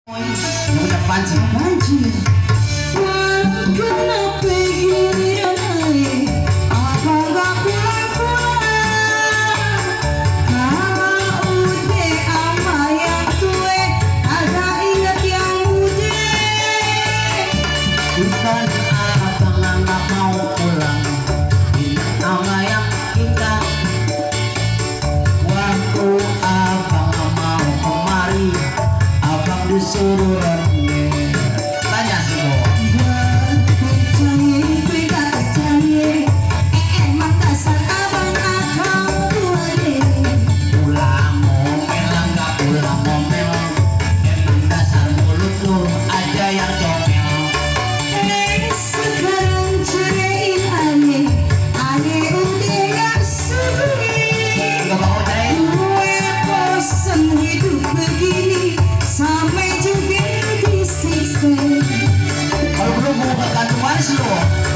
Udah panci. Kenapa gini aneh? Apa gak pulang-pulang? Kalau udah ama yang tua, ada ingat yang muda. Bukan abang nggak mau pulang, ingat sama yang indah. Waktu abang nggak mau kemari, abang disuruh ronde. Tanya sih Bo.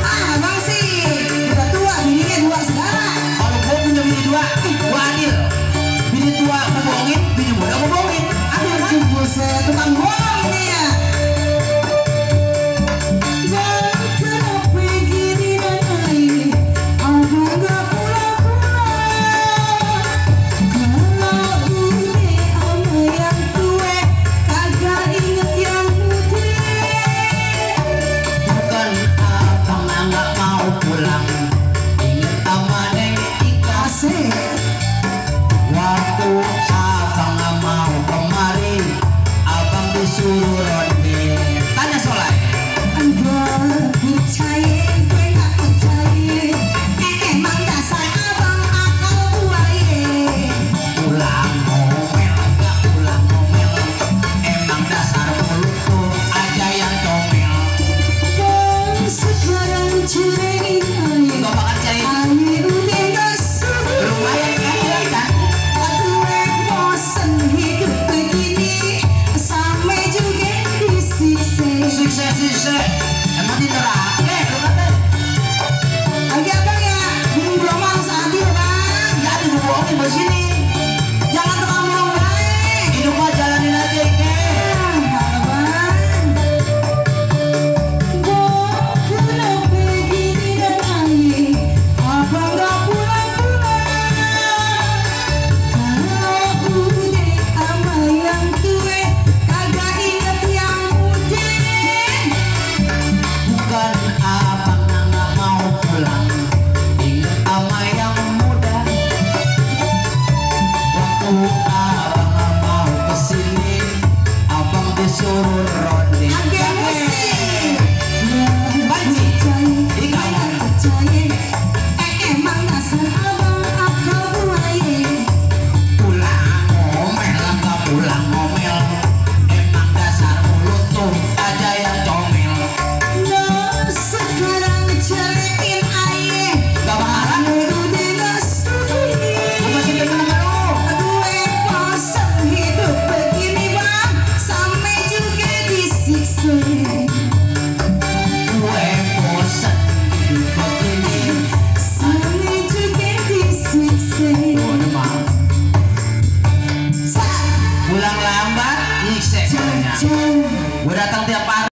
Abang sih udah tua, bininya dua segala. Kalau gue punya bini dua, gue adil. Bini tua gue bohongin, bini muda gue bohongin. Aduh jumbo saya tukang bohong ini ya. Bang kenapa gini nanti? Abang gak pulang-pulang. Kalau udah sama yang tua, kagak inget yang muda. Bukan abang nggak mau pulang, inget sama Neng Ika. Asik. Waktu abang nggak mau kemari, abang disuruh ronde. Tanya Soleh. Enggak percaya, gue gak percaya. Emang dasar abang akal buaya. Pulang ngomel, nggak pulang ngomel. Emang dasar mulut tuh aja yang comel. Bang sekarang cerain aja. Gak bakal cari. Aye udah gak suka. Lumayan kan, kan? Gue bosen hidup begini. Sampai juga disiksa. Siksa. Emang di neraka lu kata? Lagi abang ya, minum gelombang seadil bang. Jadi gue bohongin di sini. Jangan tukang bohong baik. Hidup mah jalanin aja Ike. Bukan abang nggak mau pulang, inget sama yang muda. Waktu abang nggak mau kesini, abang disuruh ronde. Agak musik.